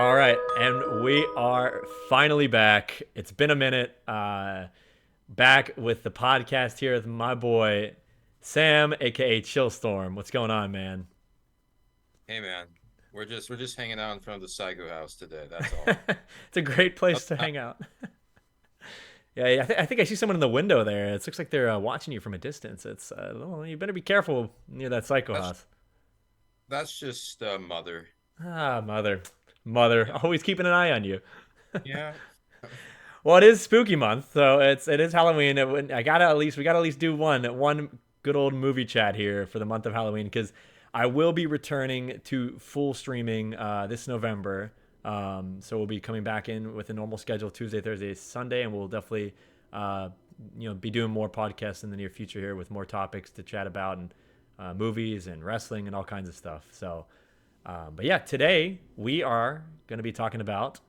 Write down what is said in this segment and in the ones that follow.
All right, and we are finally back. It's been a minute. Back with the podcast here with my boy Sam, aka Chillstorm. What's going on, man? Hey man, we're just hanging out in front of the Psycho House today. That's all. It's a great place Other to than hang out. Yeah, I think I see someone in the window there. It looks like they're watching you from a distance. Well, you better be careful near that psycho that's house. that's just mother. Ah, mother, Yeah, always keeping an eye on you. yeah. Well, it is spooky month, so it is Halloween. We gotta at least do one good old movie chat here for the month of Halloween because I will be returning to full streaming this November. So we'll be coming back in with a normal schedule Tuesday, Thursday, Sunday, and we'll definitely uh, be doing more podcasts in the near future here with more topics to chat about and movies and wrestling and all kinds of stuff. So, but yeah, today we are going to be talking about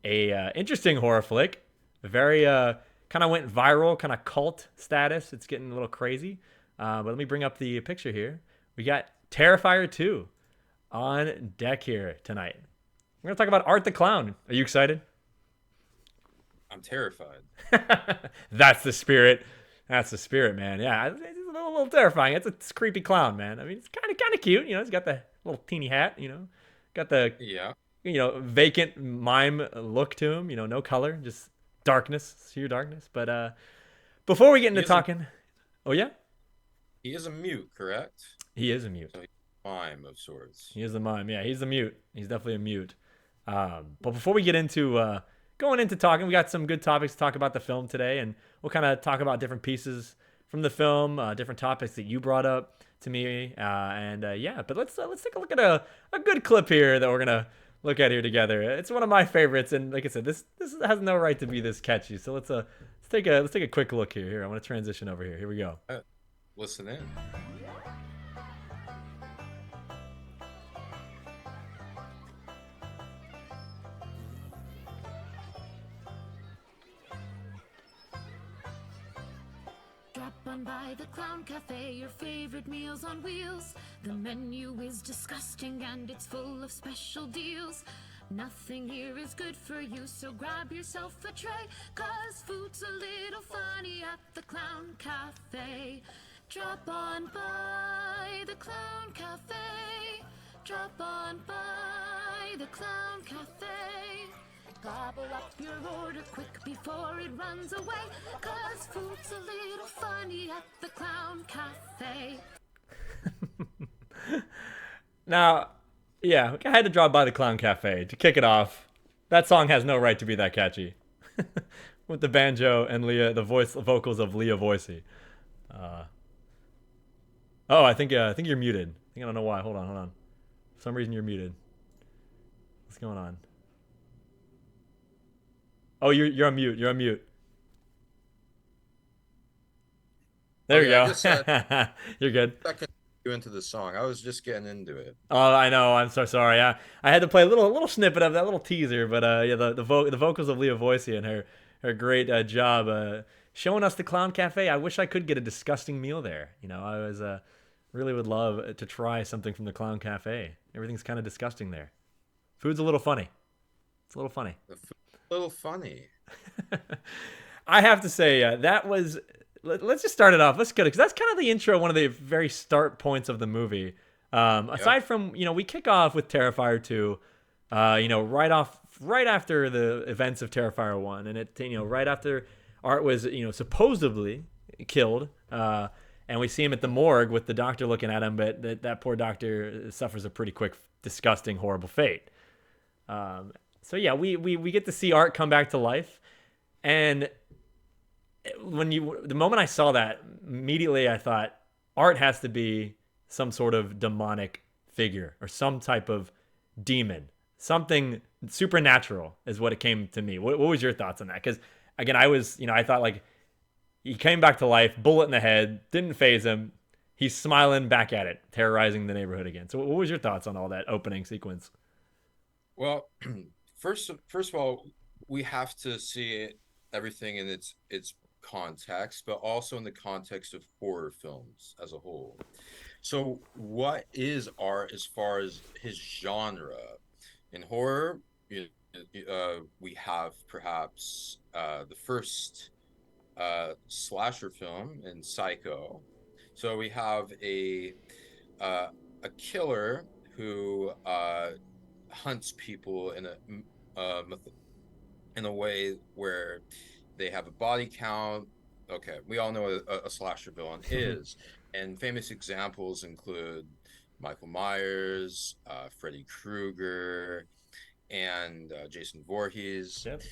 a interesting horror flick. Very kind of went viral, kind of cult status. It's getting a little crazy. But let me bring up the picture here. We got Terrifier 2 on deck here tonight. We're gonna talk about Art the Clown. Are you excited? I'm terrified. That's the spirit. That's the spirit, man. Yeah, it's a little terrifying. It's a creepy clown, man. I mean, it's kind of cute. He's got the little teeny hat. Got the Yeah. vacant mime look to him. No color, just darkness, sheer darkness. But before we get He into is a talking, oh yeah, he is a mute, correct? he is a mute. So he's a mime of sorts. He is a mime. Yeah, he's a mute. He's definitely a mute. But before we get into going into talking, we got some good topics to talk about the film today, and we'll kind of talk about different pieces from the film, different topics that you brought up to me, and yeah. But let's take a look at a good clip here that we're gonna look at here together. It's one of my favorites, and like I said, this has no right to be this catchy. So let's take a quick look here. Here, I want to transition over here. Here we go. Uh, Listen in. Drop on by the Clown Cafe, your favorite meals on wheels. The menu is disgusting and it's full of special deals. Nothing here is good for you, so grab yourself a tray, 'cause food's a little funny at the Clown Cafe. Drop on by the Clown Cafe. Drop on by the Clown Cafe. Gobble up your order quick before it runs away, 'cause food's a little funny at the Clown Cafe. Now, yeah, I had to drop by the Clown Cafe to kick it off. That song has no right to be that catchy. With the banjo and Leah, the vocals of Leah Voicey. Uh, oh, I think you're muted. I don't know why. Hold on. For some reason you're muted. What's going on? Oh, you're on mute. You're on mute. There we Okay, I go. just said You're good. second you into the song. I was just getting into it. Oh, I know. I'm so sorry. I had to play a little snippet of that little teaser, but yeah, the vocals of Leah Voicey and her great job showing us the Clown Cafe. I wish I could get a disgusting meal there. I was really would love to try something from the Clown Cafe. Everything's kind of disgusting there. Food's a little funny. It's a little funny. The food's a little funny. I have to say that was. Let's just start it off. Let's go because that's kind of the intro, one of the very start points of the movie. Yep. Aside from we kick off with Terrifier 2, right after the events of Terrifier 1, and right after Art was supposedly killed, and we see him at the morgue with the doctor looking at him, but that poor doctor suffers a pretty quick, disgusting, horrible fate. So yeah, we get to see Art come back to life, and the moment I saw that, immediately I thought Art has to be some sort of demonic figure or some type of demon, something supernatural is what it came to me. What was your thoughts on that? Because again, I thought like he came back to life, bullet in the head, didn't phase him. He's smiling back at it, terrorizing the neighborhood again. So what was your thoughts on all that opening sequence? Well, first of all, we have to see everything in its context, but also in the context of horror films as a whole. So, what is art as far as his genre? In horror, you we have perhaps the first slasher film in Psycho. So we have uh, a killer who hunts people uh, in a way where they have a body count. Okay, we all know what a slasher villain is, and famous examples include Michael Myers, Freddy Krueger, and Jason Voorhees. Yep.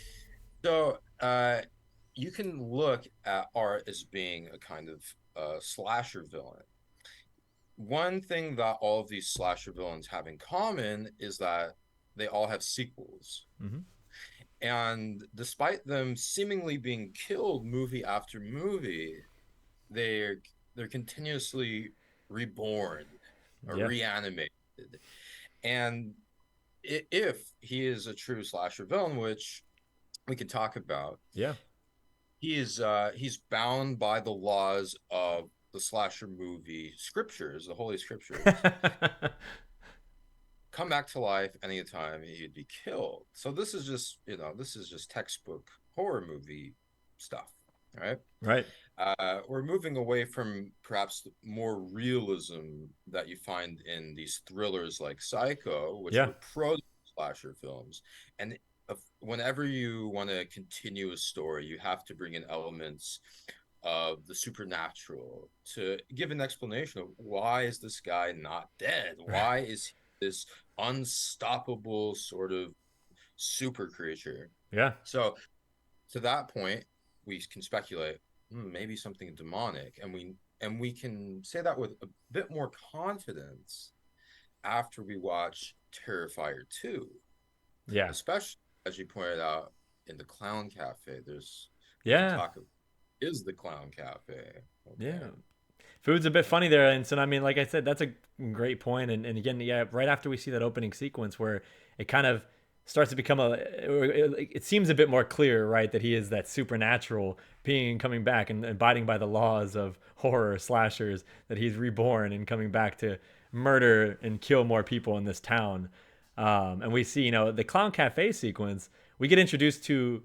So you can look at art as being a kind of slasher villain. One thing that all of these slasher villains have in common is that they all have sequels. Hmm. And despite them seemingly being killed movie after movie, they're they're continuously reborn or Yeah. reanimated. And if he is a true slasher villain, which we could talk about, Yeah. he's bound by the laws of the slasher movie scriptures, the holy scriptures. Come back to life anytime he'd be killed. So this is just, this is just textbook horror movie stuff, right? Right. We're moving away from perhaps more realism that you find in these thrillers like Psycho, which Yeah. were pro slasher films. And whenever you want to continue a story, you have to bring in elements of the supernatural to give an explanation of why is this guy not dead? Why is he this unstoppable sort of super creature? Yeah. So to that point, we can speculate, maybe something demonic, and we can say that with a bit more confidence after we watch Terrifier 2, Yeah. especially as you pointed out in the Clown Cafe. We can Yeah. talk about is the Clown Cafe. Yeah. Okay. Food's a bit funny there, and so I mean, like I said, that's a great point. And again, yeah, right after we see that opening sequence where it kind of starts to become it seems a bit more clear, right, that he is that supernatural being and coming back and abiding by the laws of horror slashers, that he's reborn and coming back to murder and kill more people in this town. And we see, the clown cafe sequence. We get introduced to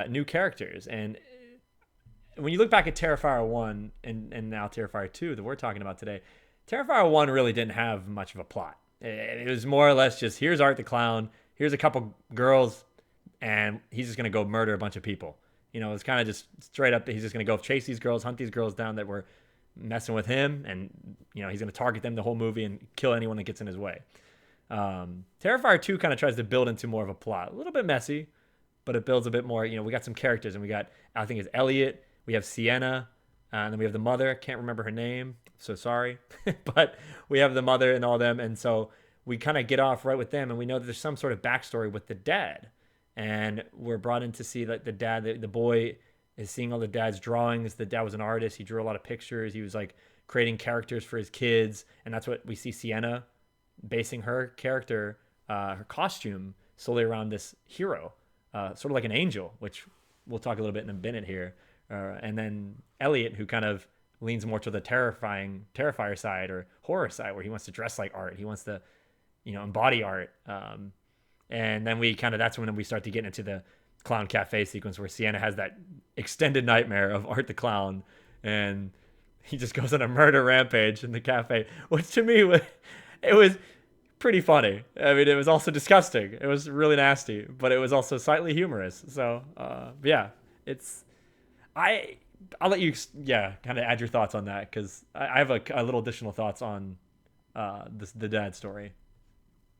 new characters, and when you look back at Terrifier 1 and now Terrifier 2 that we're talking about today, Terrifier 1 really didn't have much of a plot. It was more or less just here's Art the Clown, here's a couple girls, and he's just going to go murder a bunch of people. It's kind of just straight up that he's just going to go chase these girls, hunt these girls down that were messing with him, and, he's going to target them the whole movie and kill anyone that gets in his way. Terrifier 2 kind of tries to build into more of a plot. A little bit messy, but it builds a bit more. We got some characters, and we got, I think it's Elliot, we have Sienna, and then we have the mother. Can't remember her name, so sorry. But we have the mother and all them, and so we kind of get off right with them, and we know that there's some sort of backstory with the dad. And we're brought in to see that the dad, the boy is seeing all the dad's drawings. The dad was an artist. He drew a lot of pictures. He was like creating characters for his kids. And that's what we see Sienna basing her character, her costume solely around this hero, sort of like an angel, which we'll talk a little bit in a minute here. And then Elliot, who kind of leans more to the terrifier side or horror side, where he wants to dress like art. He wants to, embody art. And then that's when we start to get into the clown cafe sequence where Sienna has that extended nightmare of Art the Clown, and he just goes on a murder rampage in the cafe, which to me it was pretty funny. I mean, it was also disgusting. It was really nasty, but it was also slightly humorous. So yeah, I'll let you kind of add your thoughts on that, because I have a little additional thoughts on the dad story.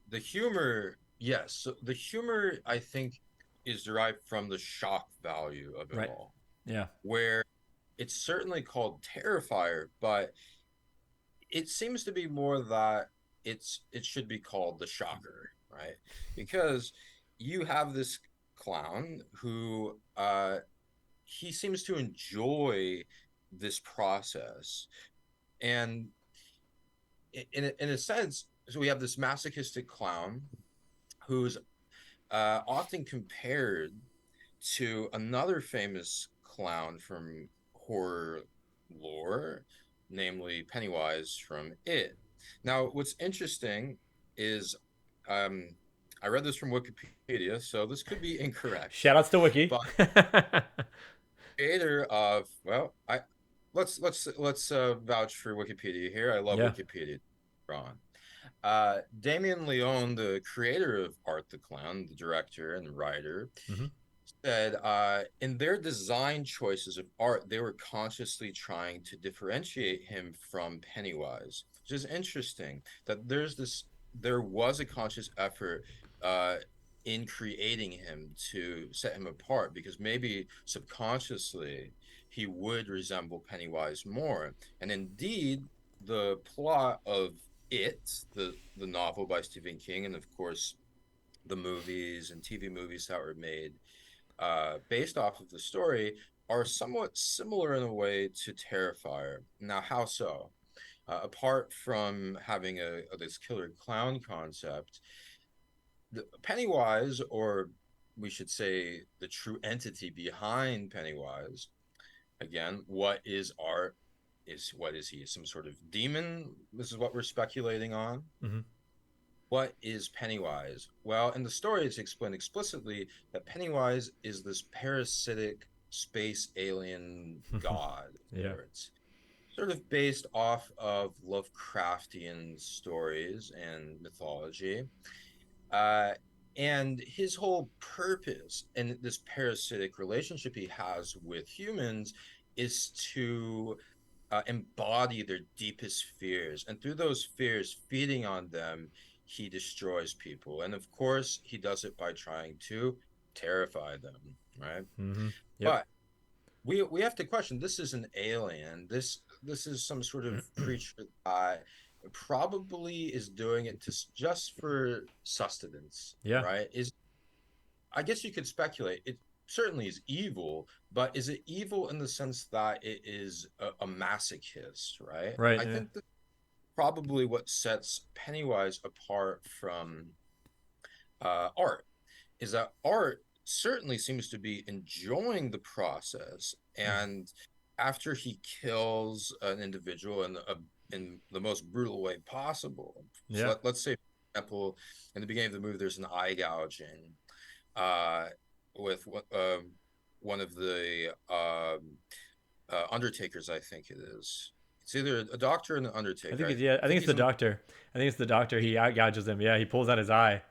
The humor, yes. So the humor, I think, is derived from the shock value of it Right. all, Yeah. where it's certainly called Terrifier, but it seems to be more that it should be called the Shocker, right? Because you have this clown who he seems to enjoy this process, and in a sense, so we have this masochistic clown who's often compared to another famous clown from horror lore, namely Pennywise from It. Now, what's interesting is um, I read this from Wikipedia, so this could be incorrect. Shout outs to Wiki. But creator of, well, I let's vouch for Wikipedia here. I love Yeah. Wikipedia. Ron. Damien Leone, the creator of Art the Clown, the director and writer, Hmm. said in their design choices of art, they were consciously trying to differentiate him from Pennywise, which is interesting that there was a conscious effort uh, in creating him to set him apart because maybe subconsciously he would resemble Pennywise more. And indeed, the plot of It, the novel by Stephen King, and of course the movies and TV movies that were made based off of the story are somewhat similar in a way to Terrifier. Now, how so? Apart from having this killer clown concept, the Pennywise, or we should say the true entity behind Pennywise, again, what is art? What is he? Some sort of demon? This is what we're speculating on. Hmm. What is Pennywise? Well, in the story, it's explained explicitly that Pennywise is this parasitic space alien god, Yeah. sorts, sort of based off of Lovecraftian stories and mythology. Uh, and his whole purpose and this parasitic relationship he has with humans is to embody their deepest fears. And through those fears, feeding on them, he destroys people. And of course, he does it by trying to terrify them, right? Hmm. Yep. But we have to question, this is an alien. This is some sort of creature that probably is doing it to just for sustenance, Yeah. right? Is I guess you could speculate. It certainly is evil, but is it evil in the sense that it is a masochist, right? Right. I Yeah. think that probably what sets Pennywise apart from art is that art certainly seems to be enjoying the process, and after he kills an individual in the most brutal way possible. So Yeah. let's say, for example, in the beginning of the movie, there's an eye gouging uh, with one of the undertakers. I think it is. It's either a doctor and an I undertaker. think I it's yeah. I think think it's he's the a doctor. I think it's the doctor. He out gouges him. Yeah. He pulls out his eye.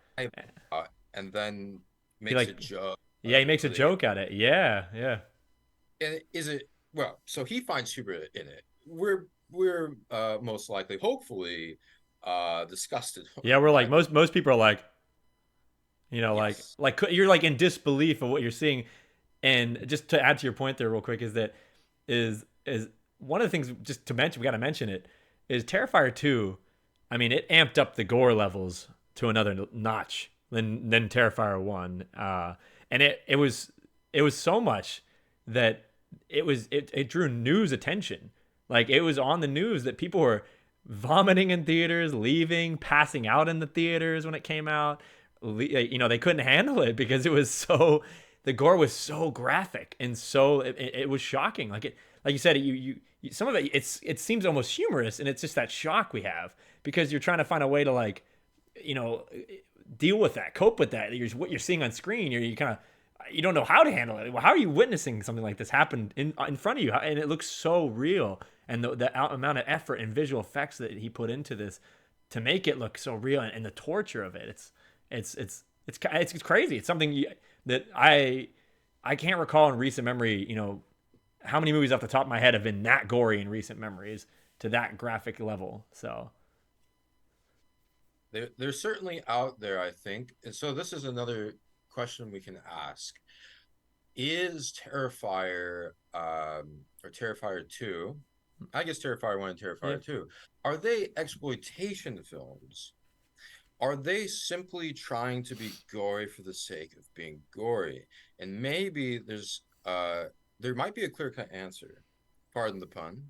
and then He makes a like joke. yeah. He makes a With it. joke at it. Yeah. Yeah. And is it well? So he finds humor in it. We're most likely, hopefully, disgusted Yeah. We're like by this. most people are like Yes. you're like in disbelief of what you're seeing. And just to add to your point there, real quick, is one of the things just to mention. We got to mention it is Terrifier 2. I mean, it amped up the gore levels to another notch than Terrifier 1. And it was so much that it drew news attention. Like it was on the news that people were vomiting in theaters, leaving, passing out in the theaters when it came out. They couldn't handle it because it was so the gore was so graphic and so it was shocking. Like you said, some of it seems almost humorous, and it's just that shock we have because you're trying to find a way to you know deal with that, cope with that. What you're seeing on screen, you kind of you don't know how to handle it. Well, how are you witnessing something like this happen in front of you, and it looks so real, and the amount of effort and visual effects that he put into this to make it look so real, and the torture of it, it's crazy. It's something that I can't recall in recent memory. How many movies off the top of my head have been that gory in recent memories to that graphic level. So They're certainly out there, I think. And so this is another question we can ask. Is Terrifier or Terrifier 2, I guess Terrifier 1 and yeah, Terrifier 2, are they exploitation films? Are they simply trying to be gory for the sake of being gory? And maybe there might be a clear-cut answer, pardon the pun.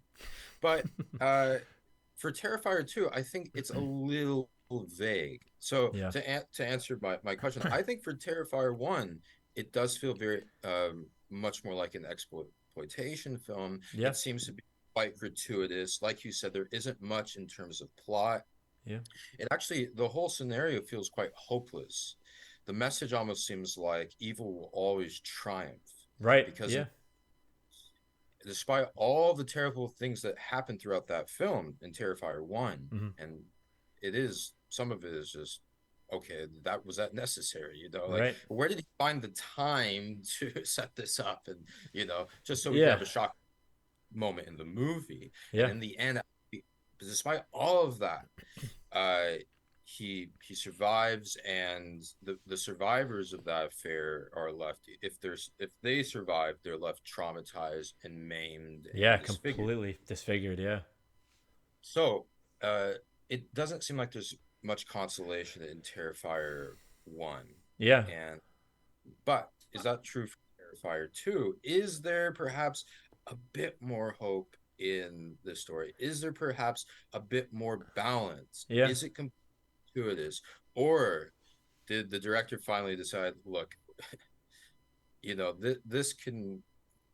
But for Terrifier 2, I think it's a little vague. So yeah, to answer my question, I think for Terrifier 1, it does feel very much more like an exploitation film. yeah, It seems to be quite gratuitous. Like you said, there isn't much in terms of plot. yeah, It actually, the whole scenario feels quite hopeless. the message almost seems like evil will always triumph Right. because Yeah. despite all the terrible things that happen throughout that film in Terrifier 1, Hmm. and it is, some of it is just, okay, that was that necessary, like, Right. where did he find the time to set this up, and just so we could Yeah. have a shock moment in the movie. And Yeah. in the end, despite all of that, uh he survives, and the survivors of that affair are left, if they survive, they're left traumatized and maimed Yeah. and disfigured. Completely disfigured. Yeah. So uh it doesn't seem like there's much consolation in Terrifier 1. Yeah. And but is that true for Terrifier 2? Is there perhaps a bit more hope in this story? Is there perhaps a bit more balance? Yeah. Is it gratuitous? Or did the director finally decide, look,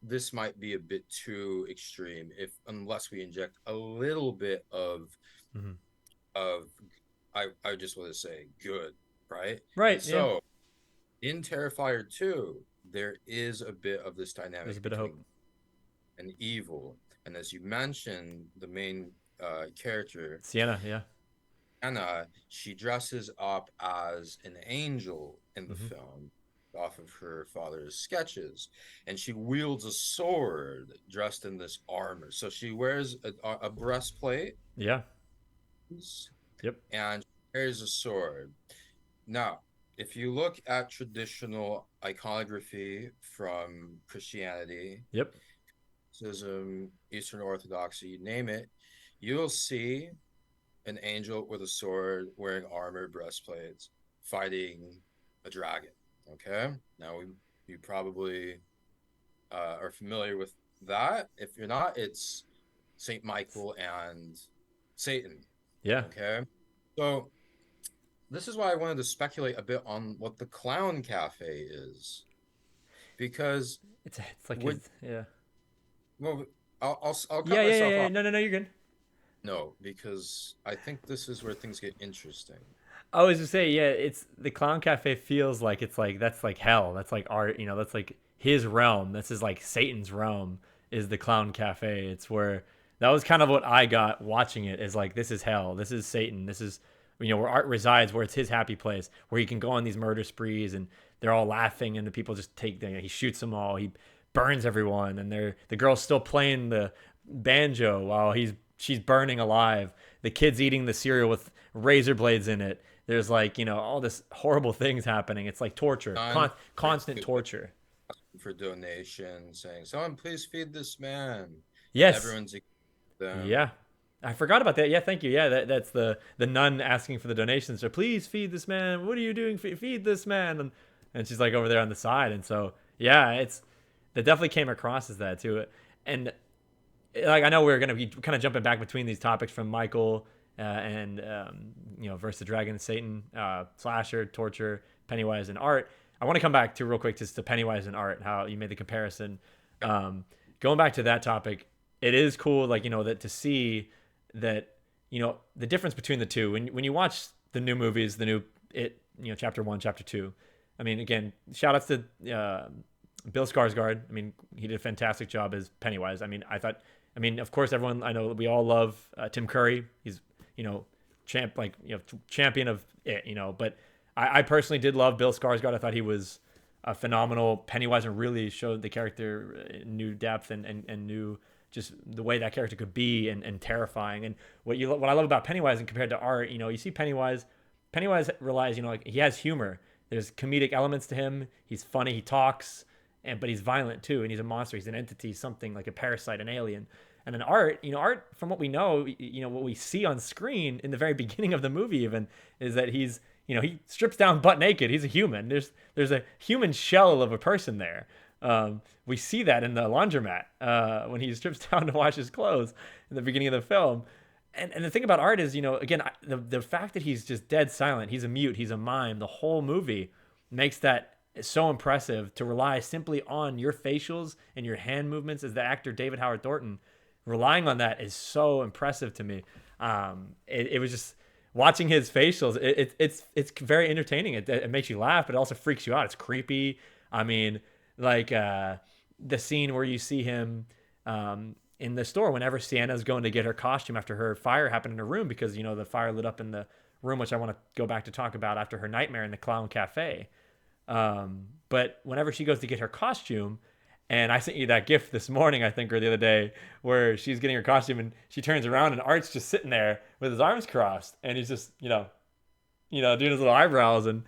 this might be a bit too extreme, if unless we inject a little bit Hmm. of I just want to say good, right? And Right. Yeah. so in Terrifier 2, there is a bit of this There's a dynamic bit of hope. between an evil, and as you mentioned, the main character, Sienna. Yeah. Anna, she dresses up as an angel in the Hmm. film off of her father's sketches, and she wields a sword dressed in this armor. So she wears a breastplate Yeah. Yep. and she carries a sword. Now, if you look at traditional iconography from Christianity, Yep. Buddhism, Eastern Orthodoxy, you name it, you'll see an angel with a sword, wearing armor, breastplates, fighting a dragon. Okay, now you probably are familiar with that. If you're not, it's Saint Michael and Satan. Yeah. Okay, so this is why I wanted to speculate a bit on what the Clown Cafe is, because It's like would his. Yeah. well, I'll cut Yeah. Yeah. Yeah. myself Yeah. off. No. No. No. You're good. No, because I think this is where things get interesting. I was to say, yeah, it's the clown cafe feels like it's like that's like hell. That's like art, that's like his realm. This is like Satan's realm is the clown cafe. It's where that was kind of what I got watching it is like this is hell. This is Satan. This is where art resides, where it's his happy place, where he can go on these murder sprees and they're all laughing and the people just take he shoots them all. He burns everyone and the girl's still playing the banjo while she's burning alive. The kid's eating the cereal with razor blades in it. There's like all this horrible things happening. It's like torture, None constant torture. for donations, saying, "Someone please feed this man," and Yes. everyone's against them. Yeah. I forgot about that. Yeah, thank you. Yeah, that's the nun asking for the donations. So please feed this man. What are you doing? Feed this man. And she's like over there on the side. And so yeah, that definitely came across as that too. And like I know we're gonna be kind of jumping back between these topics from Michael and versus the Dragon and Satan, slasher, torture, Pennywise, and art. I want to come back to real quick just to Pennywise and art, how you made the comparison. Going back to that topic, it is cool, like that to see that the difference between the two when you watch the new movies, the new chapter 1, chapter 2. I mean, again, shout outs to Bill Skarsgård. I mean, he did a fantastic job as Pennywise. I mean, of course, everyone, I know we all love Tim Curry. He's, champion of it, but I personally did love Bill Skarsgård. I thought he was a phenomenal Pennywise and really showed the character new depth and new just the way that character could be and terrifying. And what I love about Pennywise and compared to art, you see Pennywise relies, like he has humor. There's comedic elements to him. He's funny. He talks, but he's violent too. And he's a monster. He's an entity, something like a parasite, an alien. And then art, from what we know, what we see on screen in the very beginning of the movie even is that he's, he strips down butt naked. He's a human. There's a human shell of a person there. We see that in the laundromat when he strips down to wash his clothes in the beginning of the film. And the thing about art is, again, the fact that he's just dead silent, he's a mute, he's a mime, the whole movie makes that so impressive to rely simply on your facials and your hand movements as the actor David Howard Thornton. Relying on that is so impressive to me. It was just watching his facials, it's very entertaining. It makes you laugh, but it also freaks you out. It's creepy. I mean, like the scene where you see him in the store whenever Sienna's going to get her costume after her fire happened in her room, because the fire lit up in the room, which I want to go back to talk about after her nightmare in the clown cafe. But whenever she goes to get her costume, and I sent you that gift this morning, I think, or the other day, where she's getting her costume and she turns around and Art's just sitting there with his arms crossed, and he's just, doing his little eyebrows. And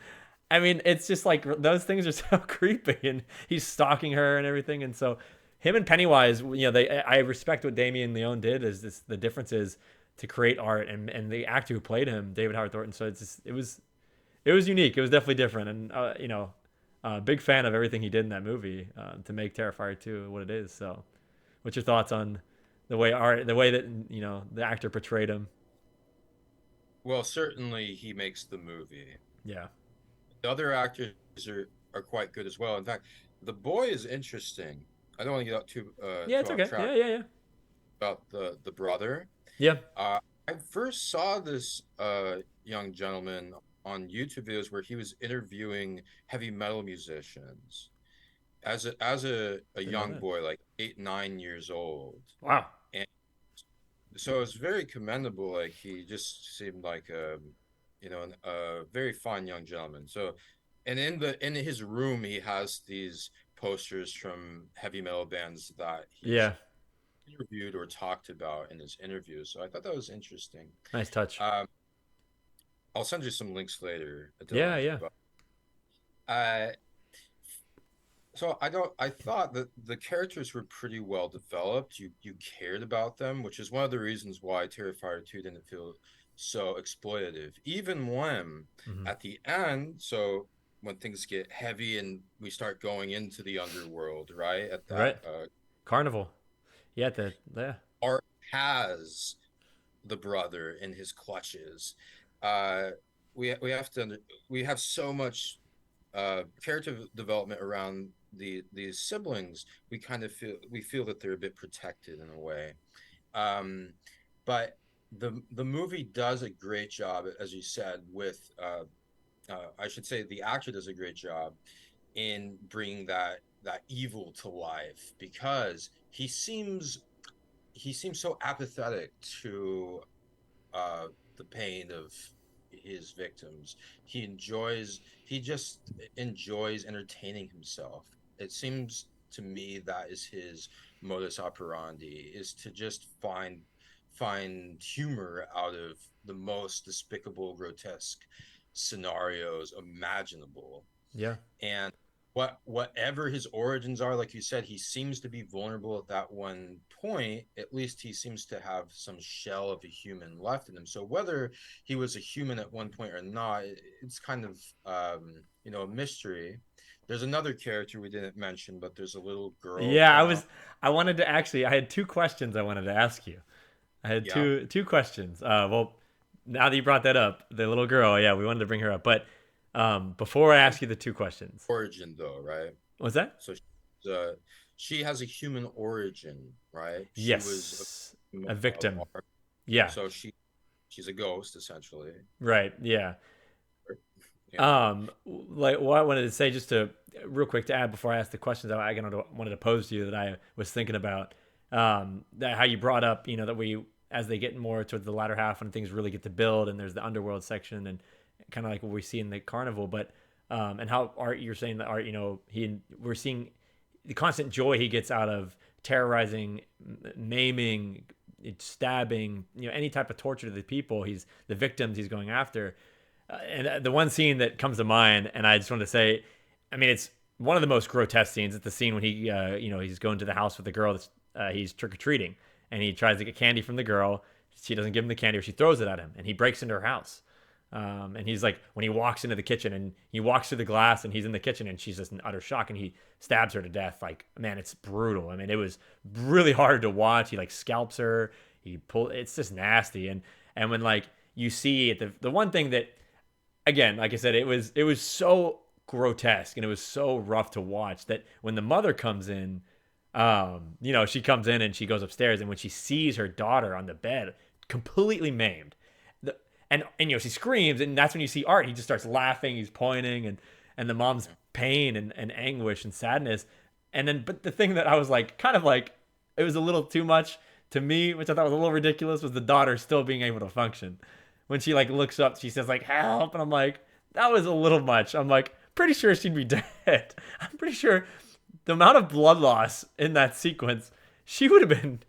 I mean, it's just like those things are so creepy, and he's stalking her and everything. And so him and Pennywise, I respect what Damien Leone did. Is this the difference is to create art, and the actor who played him, David Howard Thornton. So it was unique. It was definitely different, and big fan of everything he did in that movie to make Terrifier 2 what it is. So, what's your thoughts on the way that the actor portrayed him? Well, certainly he makes the movie. Yeah, The other actors are quite good as well. In fact, the boy is interesting. I don't want to get yeah, it's too off okay. track Yeah. about the brother. Yeah. I first saw this young gentleman on YouTube videos where he was interviewing heavy metal musicians as a Didn't know young that. boy, like 8, 9 years old. Wow. And so it's very commendable. Like he just seemed like a very fine young gentleman. So, and in his room he has these posters from heavy metal bands that he's Yeah. interviewed or talked about in his interviews. So I thought that was interesting. Nice touch. Um, I'll send you some links later, Yeah. Dylan. Yeah. But uh, so I thought that the characters were pretty well developed. You cared about them, which is one of the reasons why Terrifier 2 didn't feel so exploitative. Even when Hmm. at the end, so when things get heavy and we start going into the underworld, right? At that Right. Carnival. Yeah. Yeah. Art has the brother in his clutches. Uh, we have we have so much character development around these siblings. We feel that they're a bit protected in a way. Um, but the movie does a great job, as you said, with I should say the actor does a great job in bringing that evil to life, because he seems so apathetic to uh, the pain of his victims. He just enjoys entertaining himself. It seems to me that is his modus operandi, is to just find humor out of the most despicable, grotesque scenarios imaginable. Yeah. And whatever his origins are, like you said, he seems to be vulnerable at that one point. At least he seems to have some shell of a human left in him. So whether he was a human at one point or not, it's kind of a mystery. There's another character we didn't mention, but there's a little girl Yeah. I clown. was. I wanted to actually. I had two questions I wanted to ask you. I had Yeah, two questions. Well, now that you brought that up, the little girl, yeah, we wanted to bring her up. But before I ask you the two questions, origin though, right? what's that? So she has a human origin, right? She was Yes, a a victim victim. of art. Yeah, So she's a ghost essentially. right. Yeah. Yeah. Like what I wanted to say, just to real quick to add before I ask the questions wanted to pose to you that I was thinking about. That how you brought up, that we as they get more towards the latter half when things really get to build and there's the underworld section and kind of like what we see in the carnival, but and how Art, you're saying that Art, we're seeing the constant joy he gets out of terrorizing, maiming, stabbing, any type of torture to the people, the victims he's going after. And the one scene that comes to mind, and I just want to say, I mean, it's one of the most grotesque scenes. It's the scene when he's going to the house with the girl that's he's trick or treating, and he tries to get candy from the girl. She doesn't give him the candy, or she throws it at him, and he breaks into her house. And he's like, when he walks into the kitchen and he walks through the glass and he's in the kitchen and she's just in utter shock and he stabs her to death. Like, man, it's brutal. I mean, it was really hard to watch. He like scalps her. It's just nasty. And when like you see it, the one thing that, again, like I said, it was so grotesque and it was so rough to watch that when the mother comes in, she comes in and she goes upstairs, and when she sees her daughter on the bed, completely maimed, and she screams, and that's when you see Art. He just starts laughing, he's pointing, and the mom's pain and anguish and sadness. And then, but the thing that I was like, kind of like, it was a little too much to me, which I thought was a little ridiculous, was the daughter still being able to function. When she like looks up, she says like help, and I'm like, that was a little much. I'm like, pretty sure she'd be dead. I'm pretty sure the amount of blood loss in that sequence, she would have been.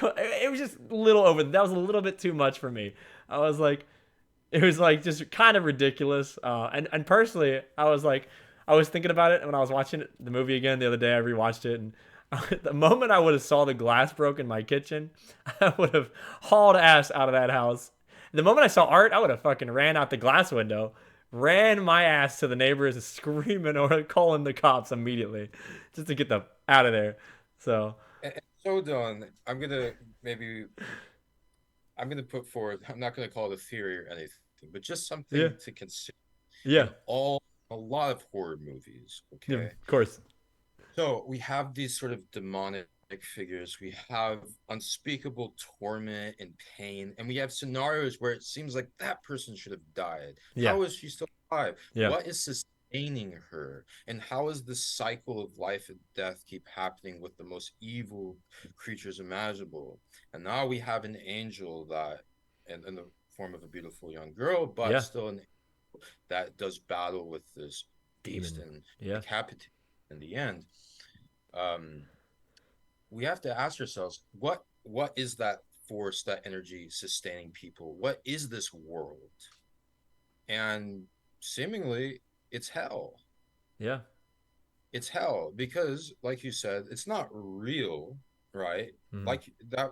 It was just a little over. That was a little bit too much for me. I was like, it was like just kind of ridiculous. And personally, I was thinking about it when I was watching the movie again the other day. I rewatched it, and the moment I would have saw the glass broke in my kitchen, I would have hauled ass out of that house. The moment I saw Art, I would have fucking ran out the glass window, ran my ass to the neighbors, screaming or calling the cops immediately, just to get the out of there. So And so, Don, maybe I'm gonna put forward. I'm not gonna call it a theory or anything, but just yeah, something to consider yeah, in all a lot of horror movies. yeah, Okay, of course, so we have these sort of demonic figures. We have unspeakable torment and pain, and we have scenarios where it seems like that person should have died. yeah, How is she still alive? yeah, What is sustaining her? And how is this cycle of life and death keep happening with the most evil creatures imaginable? And now we have an angel that, in the form of a beautiful young girl, but yeah, still an that does battle with this beast demon, and yeah, decapitate in the end. um, we have to ask ourselves, what is that force, that energy sustaining people? What is this world? And seemingly it's hell. yeah, It's hell because, like you said, it's not real, right? mm, Like that,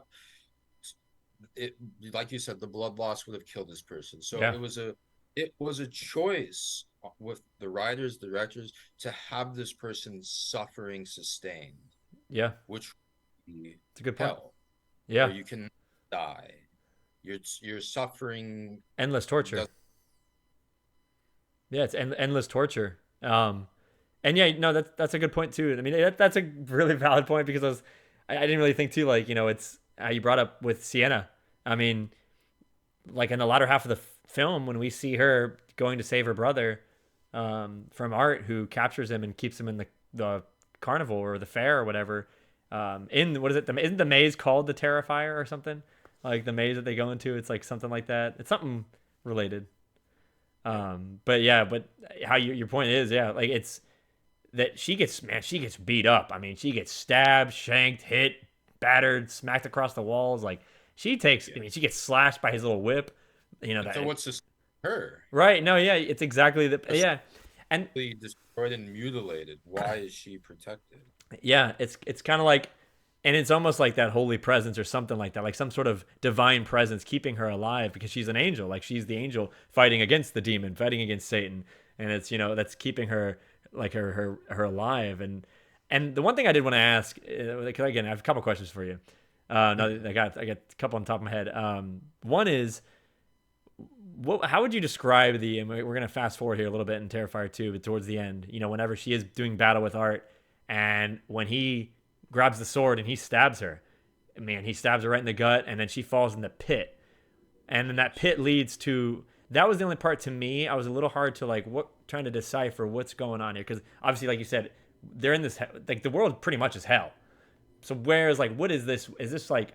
it like you said, the blood loss would have killed this person. So yeah, it was a choice with the writers, directors, to have this person suffering sustained, yeah. which would be It's a good point. hell, where Yeah, you can die. You're suffering. endless torture. Does Yeah, it's endless torture. And yeah, no, that's a good point too. I mean, that's a really valid point because I didn't really think too. Like, it's you brought up with Sienna. I mean, like in the latter half of the film, when we see her going to save her brother from Art, who captures him and keeps him in the carnival or the fair or whatever. In what is it? Isn't the maze called the Terrifier or something? Like the maze that they go into, it's like something like that. It's something related. yeah. But yeah, but how your point is, yeah, like it's that she gets beat up. I mean, she gets stabbed, shanked, hit, battered, smacked across the walls. Like she takes, I Yeah. mean, she gets slashed by his little whip. And so That what's this her? right? No, yeah, it's exactly the yeah, and Essentially destroyed and mutilated. Why is she protected? yeah, it's kind of like, and it's almost like that holy presence or something like that, like some sort of divine presence keeping her alive because she's an angel, like she's the angel fighting against the demon, fighting against Satan, and it's that's keeping her like her alive. And the one thing I did want to ask, again, I have a couple questions for you. No, I got a couple on top of my head. One is, how would you describe and we're gonna fast forward here a little bit in Terrifier 2, but towards the end, whenever she is doing battle with Art, and when he grabs the sword and he stabs her, man, he stabs her right in the gut, and then she falls in the pit, and then that pit leads to. That was the only part to me. I was a little hard to trying to decipher what's going on here because obviously, like you said, they're in this like the world pretty much is hell. So where's like what is this? Is this like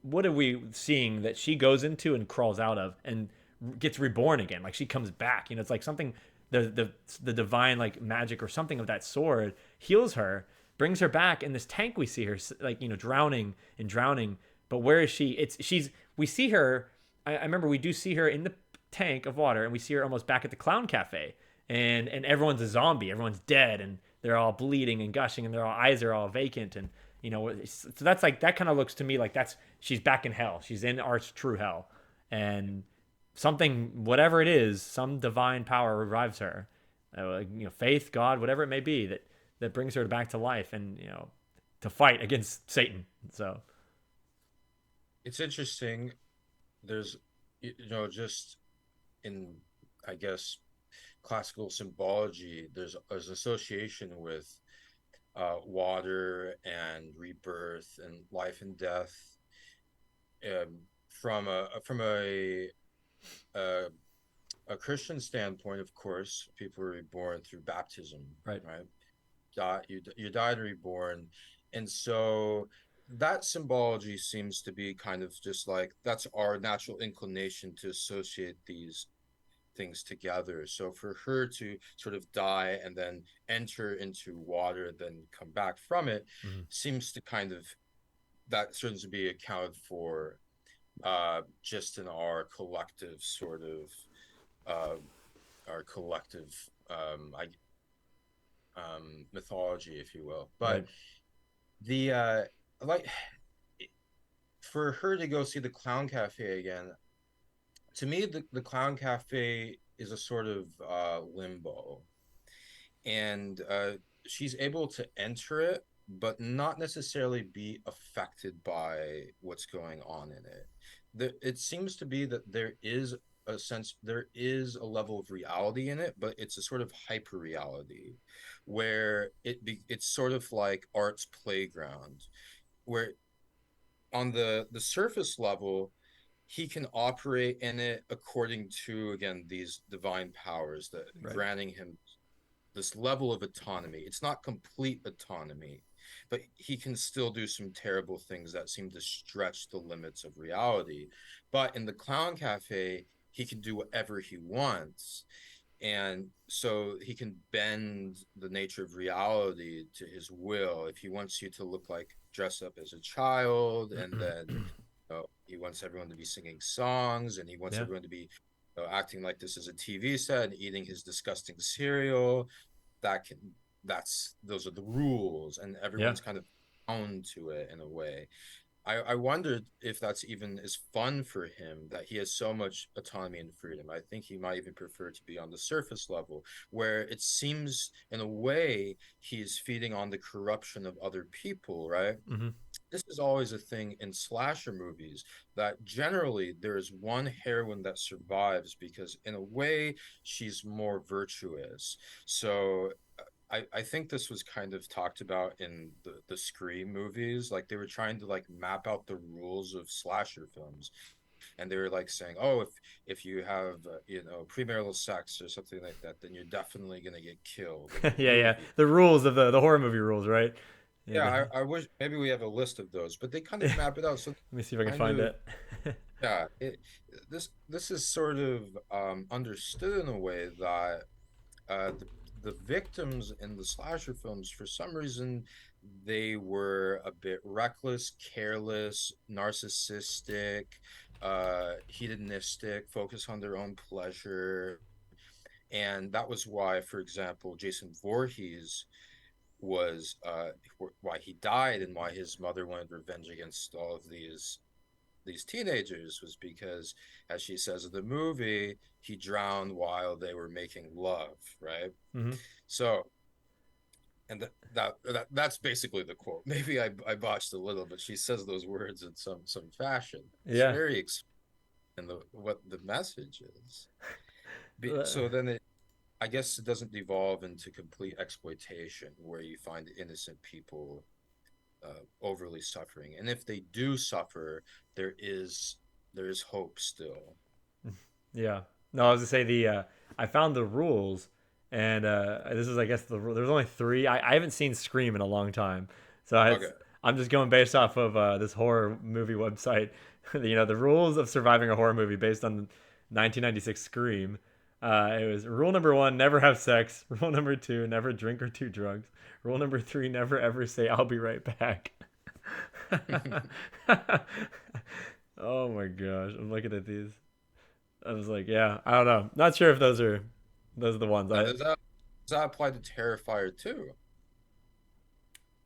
what are we seeing that she goes into and crawls out of and gets reborn again? Like she comes back. It's like something the divine like magic or something of that sword heals her, brings her back. In this tank, we see her like drowning and drowning. But where is she? She's we see her. I remember we do see her in the tank of water, and we see her almost back at the clown cafe, and everyone's a zombie, everyone's dead, and they're all bleeding and gushing, and their eyes are all vacant, and so that's like that kind of looks to me like that's she's back in hell, she's in Art's true hell, and something, whatever it is, some divine power revives her, faith, God, whatever it may be, that brings her back to life, and to fight against Satan. So It's interesting. There's, just in, I guess, classical symbology, there's association with water and rebirth and life and death, from a uh, a Christian standpoint, of course, people are reborn through baptism, Right. right? You died and reborn, and so that symbology seems to be kind of just like that's our natural inclination to associate these things together. So for her to sort of die and then enter into water, then come back from it, Hmm. seems to kind of that seems to be accounted for just in our collective sort of uh, our collective mythology, if you will. But Right. the like for her to go see the Clown Cafe again, to me, the Clown Cafe is a sort of limbo, and she's able to enter it, but not necessarily be affected by what's going on in it. It seems to be that there is a level of reality in it, but it's a sort of hyper reality where it's sort of like art's playground, where on the surface level he can operate in it according to again these divine powers that Right. granting him this level of autonomy. It's not complete autonomy, but he can still do some terrible things that seem to stretch the limits of reality. But in the Clown Cafe, he can do whatever he wants. And so he can bend the nature of reality to his will. If he wants you to look like dress up as a child, and then he wants everyone to be singing songs, and he wants Yeah. everyone to be acting like this is a TV set and eating his disgusting cereal. That can that's those are the rules, and Yeah. everyone's kind of bound to it in a way. I wondered if that's even as fun for him that he has so much autonomy and freedom. I think he might even prefer to be on the surface level, where it seems in a way he's feeding on the corruption of other people, right? Hmm. This is always a thing in slasher movies that generally there is one heroine that survives because in a way she's more virtuous. So I think this was kind of talked about in the Scream movies. Like they were trying to like map out the rules of slasher films, and they were like saying, "Oh, if you have premarital sex or something like that, then you're definitely gonna get killed in the Yeah. Yeah. movie." The rules of the horror movie rules, right? Yeah. Yeah, I wish maybe we have a list of those, but they kind of Let map it out. So me see if I can kind find of it. yeah, this is sort of understood in a way that the victims in the slasher films, for some reason, they were a bit reckless, careless, narcissistic, hedonistic, focused on their own pleasure. And that was why, for example, Jason Voorhees was why he died and why his mother wanted revenge against all of these teenagers was because, as she says in the movie, he drowned while they were making love, right? Hmm. So, and that's basically the quote. Maybe I botched a little, but she says those words in some fashion. It's Yeah. very in the what the message is. Uh, So then I guess it doesn't devolve into complete exploitation where you find innocent people overly suffering, and if they do suffer, there is there is hope still. Yeah. No, I was gonna say I found the rules, and this is I guess the rule. There's only three. I haven't seen Scream in a long time, so Okay. I'm just going based off of this horror movie website. The rules of surviving a horror movie based on 1996 Scream. It was rule number one: never have sex. Rule number two: never drink or do drugs. Rule number three: never ever say "I'll be right back." Oh my gosh, I'm looking at these. I was like, yeah, I don't know. Not sure if those are the ones. Now, does that apply to Terrifier too?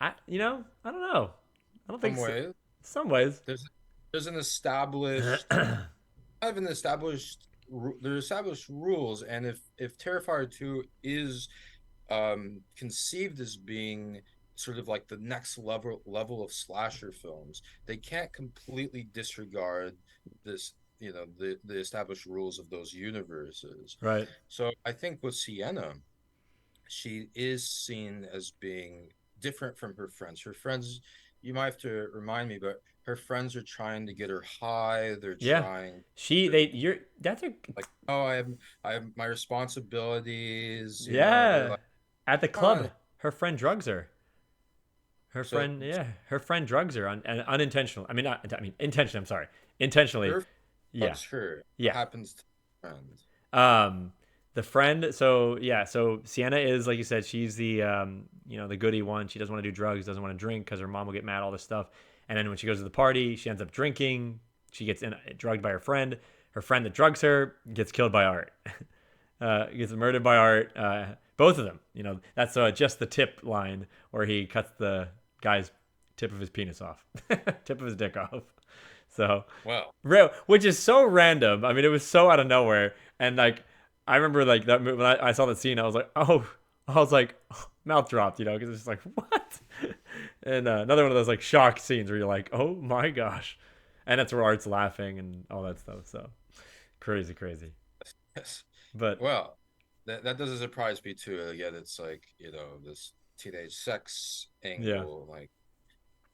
I don't know. I don't Some think so. ways Some ways. there's an established kind of an established there's established rules, and if Terrifier 2 is conceived as being sort of like the next level of slasher films, they can't completely disregard this the established rules of those universes. Right. So I think with Sienna, she is seen as being different from her friends. Her friends you might have to remind me, but her friends are trying to get her high. They're Yeah, trying she to they you're that's a like, oh, I have my responsibilities. They're yeah like, at the come on. club. Her friend drugs her. Her So friend, yeah, her friend drugs her and unintentional. I mean, not. I mean, intentionally. I'm sorry, intentionally. her Yeah, fucks her. What yeah. happens to the friend? Um, the friend. So yeah. So Sienna is like you said. She's the the goody one. She doesn't want to do drugs. Doesn't want to drink because her mom will get mad. All this stuff. And then when she goes to the party, she ends up drinking. She gets drugged by her friend. Her friend that drugs her gets killed by Art. Gets murdered by Art. Both of them. That's just the tip line where he cuts the guy's tip of his penis off, tip of his dick off. So, Well, which is so random. I mean, it was so out of nowhere, and like I remember like that when I saw that scene, I was like, oh, I was like mouth dropped, because it's just like what, and another one of those like shock scenes where you're like, oh my gosh, and that's where Art's laughing and all that stuff. So crazy, crazy. yes. But Well, that doesn't surprise me too. Again, it's like, this teenage sex yeah, angle, like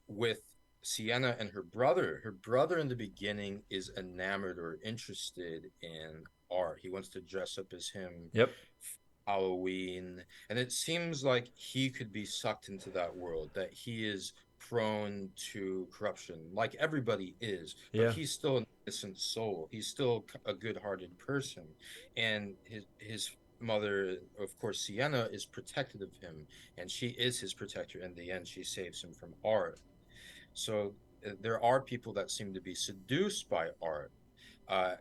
with Sienna and her brother. Her brother in the beginning is enamored or interested in Art. He wants to dress up as him yep, for Halloween. And it seems like he could be sucked into that world, that he is prone to corruption, like everybody is, but yeah. he's still an innocent soul. He's still a good-hearted person. And his mother, of course, Sienna, is protective of him, and she is his protector. In the end, she saves him from Art. So there are people that seem to be seduced by Art. Uh,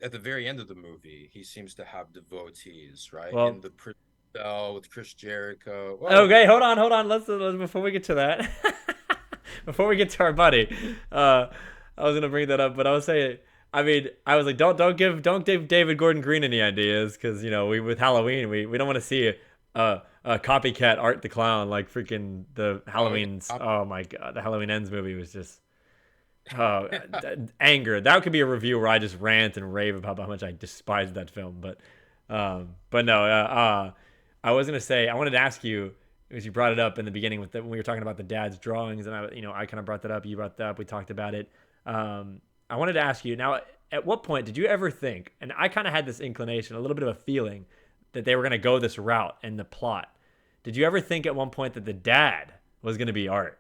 at the very end of the movie, he seems to have devotees, right? In Well, the prison cell with Chris Jericho. Well, okay, hold on. Let's before we get to that, before we get to our buddy, I was gonna bring that up, but I was saying, I mean, I was like, don't give David Gordon Green any ideas, because we with Halloween, we don't want to see a copycat Art the Clown like freaking the oh yeah, Halloween's. Oh my god, the Halloween Ends movie was just oh anger. That could be a review where I just rant and rave about how much I despise that film, but no, I was gonna say I wanted to ask you because you brought it up in the beginning when we were talking about the dad's drawings, and I kind of brought that up. You brought that up. We talked about it. I wanted to ask you now. At what point did you ever think? And I kind of had this inclination, a little bit of a feeling that they were gonna go this route in the plot. Did you ever think at one point that the dad was gonna be Art,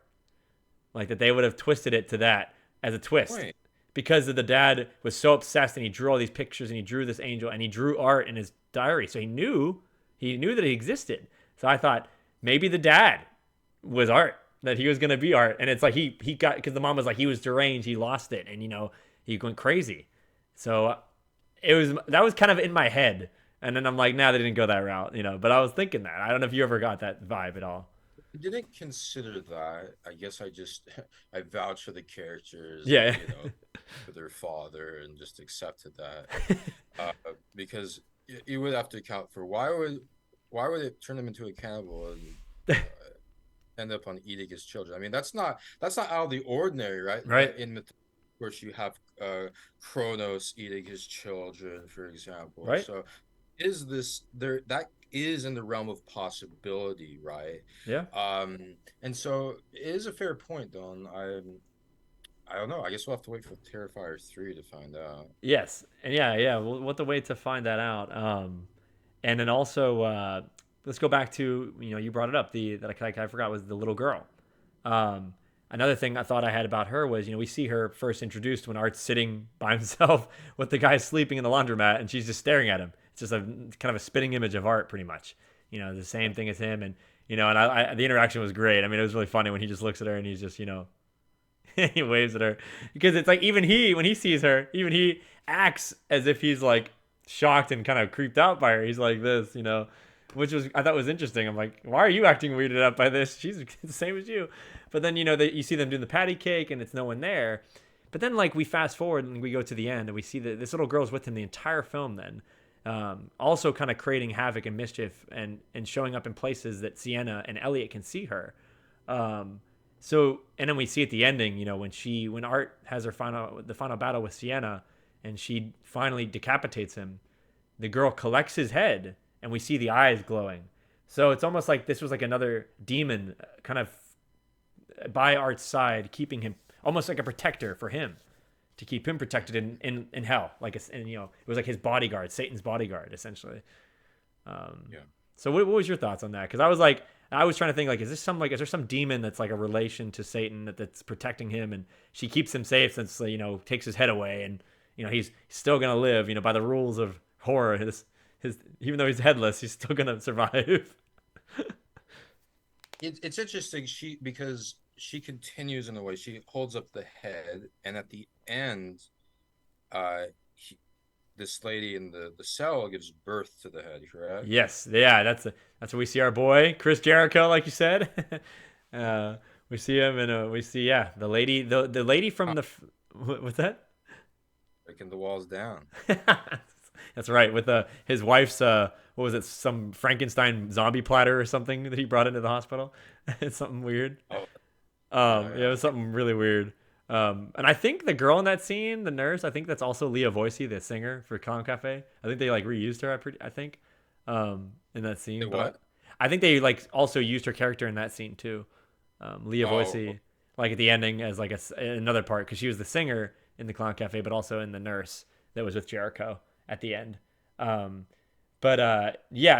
like that they would have twisted it to that as a twist? point. Because the dad was so obsessed and he drew all these pictures and he drew this angel and he drew Art in his diary, so he knew that he existed. So I thought maybe the dad was Art, that he was gonna be Art, and it's like he got, because the mom was like he was deranged, he lost it, and he went crazy. So that was kind of in my head, and then I'm like, nah, they didn't go that route, But I was thinking that. I don't know if you ever got that vibe at all. I didn't consider that. I guess I just I vouched for the characters and Yeah, for their father and just accepted that. Because you would have to account for why would it turn him into a cannibal and end up on eating his children? I mean, that's not out of the ordinary, right? right. In myth, of course, you have Kronos eating his children, for example. Right. So is this there that is in the realm of possibility, right? Yeah. And so it is a fair point, Don. I don't know. I guess we'll have to wait for Terrifier 3 to find out. Yes. And yeah. We'll have to wait to find that out. And then also, let's go back to you brought it up, the that I forgot was the little girl. Um, Another thing I thought I had about her was we see her first introduced when Art's sitting by himself with the guy sleeping in the laundromat, and she's just staring at him. It's just a kind of a spitting image of Art, pretty much. The same thing as him, and the interaction was great. I mean, it was really funny when he just looks at her and he's just he waves at her, because it's like even when he sees her, even he acts as if he's like shocked and kind of creeped out by her. He's like this, which I thought was interesting. I'm like, why are you acting weirded out by this? She's the same as you. But then you see them doing the patty cake and it's no one there. But then like we fast forward and we go to the end and we see that this little girl's with him the entire film. Then also kind of creating havoc and mischief and showing up in places that Sienna and Elliot can see her. So and then we see at the ending, when Art has the final battle with Sienna and she finally decapitates him, the girl collects his head and we see the eyes glowing. So it's almost like this was like another demon kind of by Art's side, keeping him almost like a protector for him, to keep him protected in hell. Like, and it was like his bodyguard, Satan's bodyguard, essentially. Yeah. So what was your thoughts on that? Because I was trying to think, like, is there some demon that's like a relation to Satan that's protecting him, and she keeps him safe since takes his head away, and he's still gonna live, by the rules of horror. His even though he's headless, he's still gonna survive. It's interesting because she continues in a way. She holds up the head, and at the end, this lady in the cell gives birth to the head. Correct? Yes, yeah, that's where we see our boy Chris Jericho, like you said. We see him, and we see the lady from the what's that? Breaking the walls down. That's right, with his wife's what was it, some Frankenstein zombie platter or something that he brought into the hospital. It's something weird. Oh, yeah, it was something really weird. And I think the girl in that scene, the nurse, I think that's also Leah Voicey, the singer for Clown Cafe. I think they like reused her. I think in that scene. What? I think they like also used her character in that scene too. Leah Voicey, like at the ending as like another part, because she was the singer in the Clown Cafe, but also in the nurse that was with Jericho at the end. Yeah,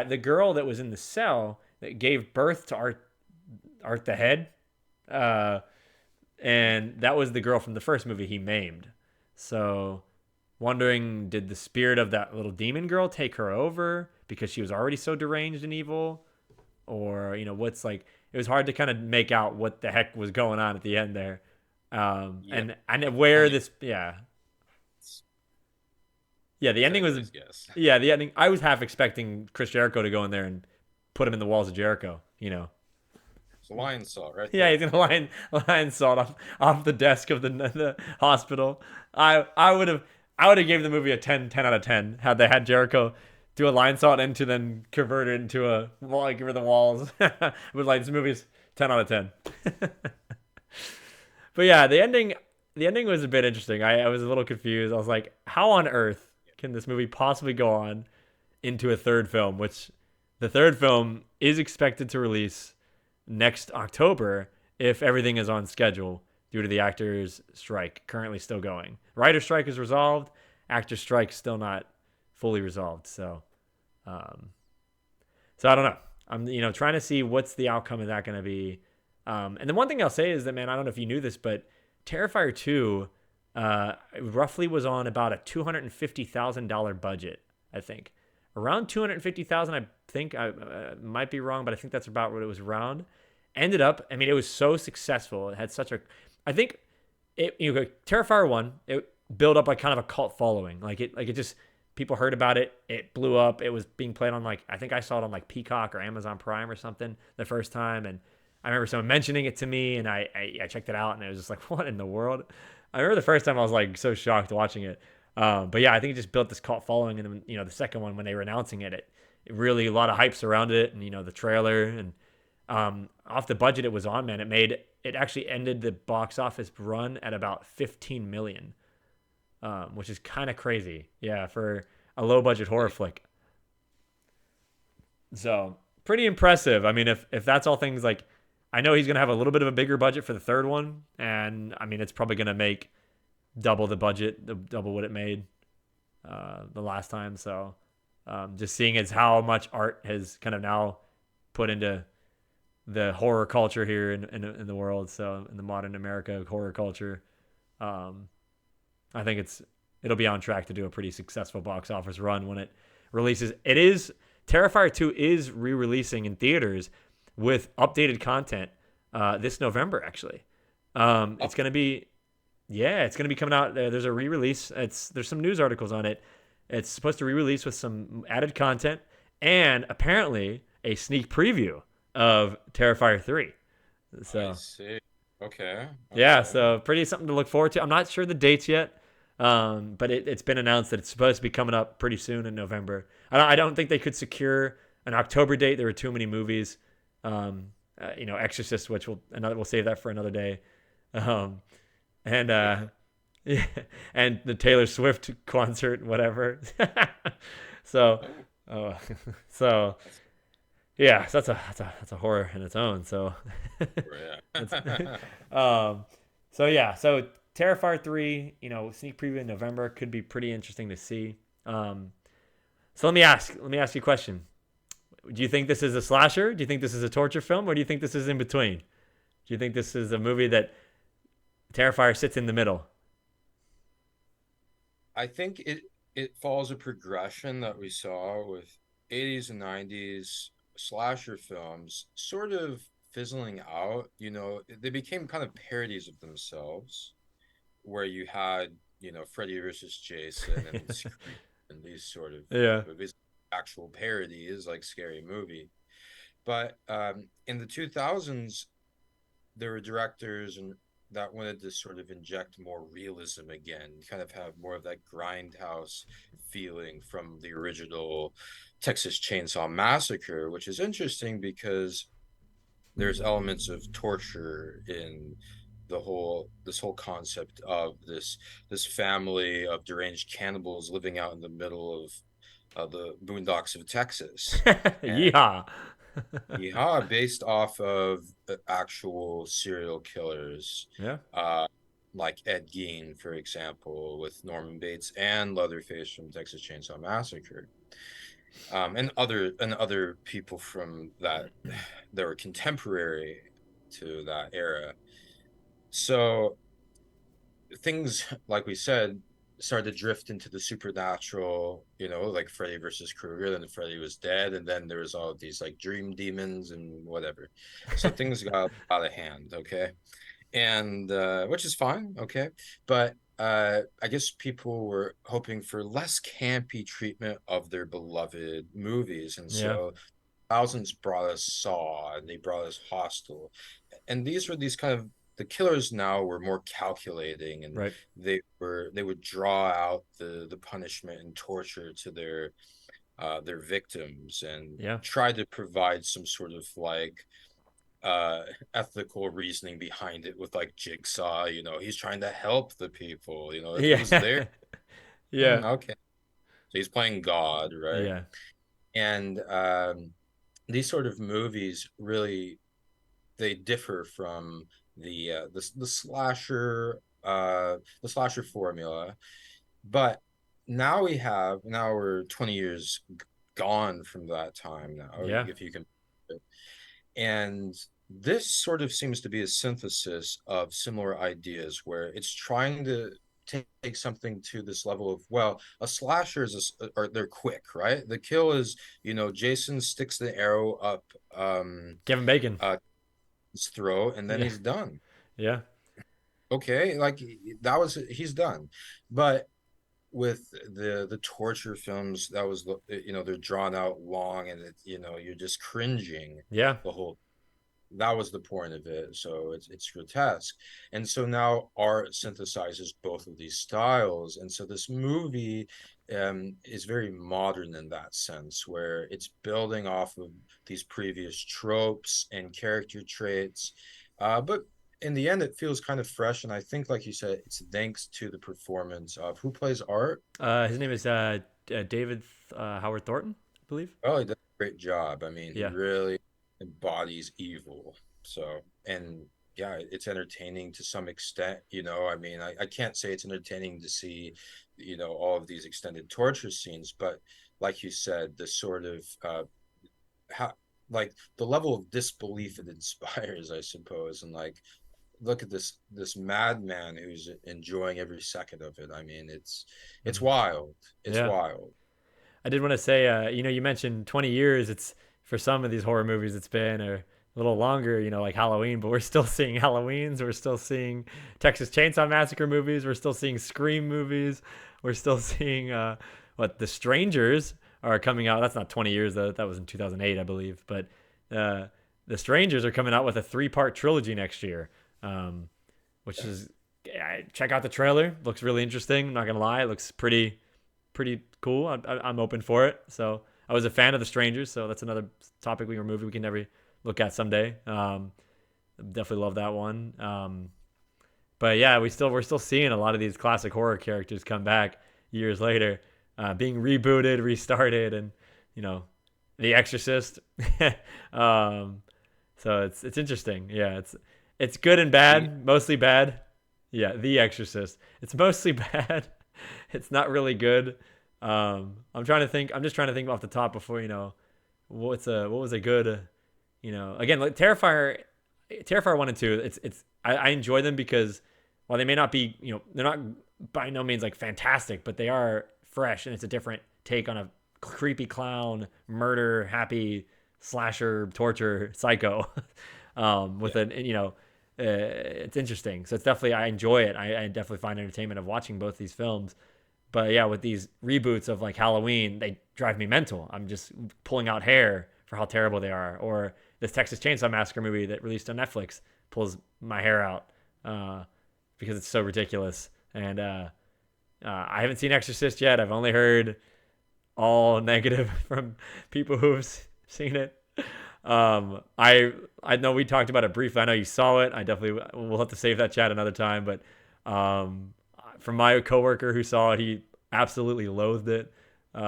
the girl that was in the cell that gave birth to Art the Head, and that was the girl from the first movie he maimed. So, wondering, did the spirit of that little demon girl take her over because she was already so deranged and evil? Or, what's like, it was hard to kind of make out what the heck was going on at the end there. And where this, yeah, the ending was, the ending, I was half expecting Chris Jericho to go in there and put him in the walls of Jericho, It's a lion saw, right? Yeah, he's gonna lion salt off the desk of the hospital. I would have gave the movie a 10 out of 10 had they had Jericho do a lion salt into then convert it into a wall, give her the walls. But like, this movie's 10 out of 10. But yeah, the ending was a bit interesting. I was a little confused. I was like, how on earth can this movie possibly go on into a third film? Which the third film is expected to release next October if everything is on schedule due to the actors' strike currently still going. Writer strike is resolved. Actor strike still not fully resolved. So I don't know. I'm trying to see what's the outcome of that going to be. And the one thing I'll say is that, man, I don't know if you knew this, but Terrifier 2 roughly was on about a $250,000 budget, I think. Around $250,000, I think. I might be wrong, but I think that's about what it was around. Ended up, I mean, it was so successful. It had such a, I think, Terrifier 1, it built up like kind of a cult following. Like it just, people heard about it. It blew up. It was being played on I think I saw it on like Peacock or Amazon Prime or something the first time. And I remember someone mentioning it to me, and I checked it out, and it was just like, what in the world? I remember the first time I was like so shocked watching it. But yeah, I think it just built this cult following, and then the second one, when they were announcing it really, a lot of hype surrounded it, and the trailer, and off the budget it was on, man, it actually ended the box office run at about 15 million, which is kind of crazy, yeah, for a low budget horror flick. So pretty impressive. I mean, if that's all things, like, I know he's gonna have a little bit of a bigger budget for the third one, and I mean, it's probably gonna make double the budget, double what it made the last time. So just seeing as how much Art has kind of now put into the horror culture here in the world, so in the modern America horror culture, I think it'll be on track to do a pretty successful box office run when it releases. Terrifier 2 is re-releasing in theaters with updated content this November, actually. It's going to be coming out. There's a re-release. There's some news articles on it. It's supposed to re-release with some added content and apparently a sneak preview of Terrifier 3. So I see. Okay. Yeah, so pretty something to look forward to. I'm not sure the dates yet, but it's been announced that it's supposed to be coming up pretty soon in November. I don't think they could secure an October date. There were too many movies. Exorcist, which we'll save that for another day. And the Taylor Swift concert, whatever. So Yeah, so that's a horror in its own. So that's Yeah. um, so yeah, so Terrifier 3, sneak preview in November could be pretty interesting to see. Um, so let me ask you a question. Do you think this is a slasher? Do you think this is a torture film, or do you think this is in between? Do you think this is a movie that Terrifier sits in the middle? I think it follows a progression that we saw with 80s and 90s slasher films sort of fizzling out. They became kind of parodies of themselves, where you had, Freddy versus Jason and Scream and these sort of Yeah. movies, actual parodies like Scary Movie. But in the 2000s, there were directors and that wanted to sort of inject more realism again, kind of have more of that grindhouse feeling from the original Texas Chainsaw Massacre, which is interesting because there's elements of torture in this whole concept of this family of deranged cannibals living out in the middle of the boondocks of Texas. And Yeehaw. yeah, based off of actual serial killers, Yeah. uh, like Ed Gein, for example, with Norman Bates and Leatherface from Texas Chainsaw Massacre, and other people from that were contemporary to that era. So things, like we said, started to drift into the supernatural, like Freddy versus Krueger, then Freddy was dead, and then there was all of these like dream demons and whatever. So things got out of hand, okay? And which is fine, okay? But I guess people were hoping for less campy treatment of their beloved movies, and Yeah. so thousands brought us Saw, and they brought us Hostel, and these were these kind of the killers now were more calculating, and Right. they would draw out the punishment and torture to their victims and Yeah. try to provide some sort of like uh ethical reasoning behind it with like Jigsaw. He's trying to help the people. If it Yeah. was there, Yeah. okay, so he's playing God, right? Yeah. And these sort of movies really, they differ from the slasher, the slasher formula. But now we're 20 years gone from that time now, Yeah. if you can. And this sort of seems to be a synthesis of similar ideas where it's trying to take something to this level of, well, a slasher is or they're quick, right? The kill is, Jason sticks the arrow up Kevin Bacon. uh his throat, and then Yeah. he's done. Yeah. Okay, like he's done. But with the torture films, that was they're drawn out long, and you're just cringing Yeah. the whole. That was the point of it. So it's grotesque, and so now art synthesizes both of these styles, and so this movie is very modern in that sense, where it's building off of these previous tropes and character traits, but in the end, it feels kind of fresh. And I think, like you said, it's thanks to the performance of who plays Art. His name is David Howard Thornton, I believe. Oh, he does a great job. I mean, he Yeah. really embodies evil. So, and yeah, it's entertaining to some extent. I mean, I can't say it's entertaining to see, all of these extended torture scenes, but like you said, the sort of how, like the level of disbelief it inspires, I suppose, and like look at this madman who's enjoying every second of it. I mean, it's Hmm. wild. It's Yeah. wild. I did want to say, you mentioned 20 years. It's for some of these horror movies, it's been a little longer, like Halloween, but we're still seeing Halloweens. We're still seeing Texas Chainsaw Massacre movies. We're still seeing Scream movies. We're still seeing The Strangers are coming out. That's not 20 years, though. That was in 2008, I believe. But uh, The Strangers are coming out with a 3-part trilogy next year, um, which is, check out the trailer. Looks really interesting. I'm not going to lie. It looks pretty cool. I'm open for it. So I was a fan of The Strangers, so that's another topic or movie we can never look at someday. Definitely love that one. But yeah, we're still seeing a lot of these classic horror characters come back years later, being rebooted, restarted, and you know, The Exorcist. um, so it's interesting. Yeah, it's good and bad, mostly bad. Yeah, The Exorcist. It's mostly bad. It's not really good. I'm trying to think. I'm just trying to think off the top before what was a good again like Terrifier 1 and 2. I enjoy them because while they may not be they're not by no means like fantastic, but they are fresh and it's a different take on a creepy clown murder happy slasher torture psycho with it's interesting. So it's definitely I enjoy it. I definitely find entertainment of watching both these films. But yeah, with these reboots of like Halloween, they drive me mental. I'm just pulling out hair for how terrible they are. Or this Texas Chainsaw Massacre movie that released on Netflix pulls my hair out because it's so ridiculous. And I haven't seen Exorcist yet. I've only heard all negative from people who've seen it. I know we talked about it briefly. I know you saw it. I definitely we'll have to save that chat another time. But from my coworker who saw it, he absolutely loathed it. He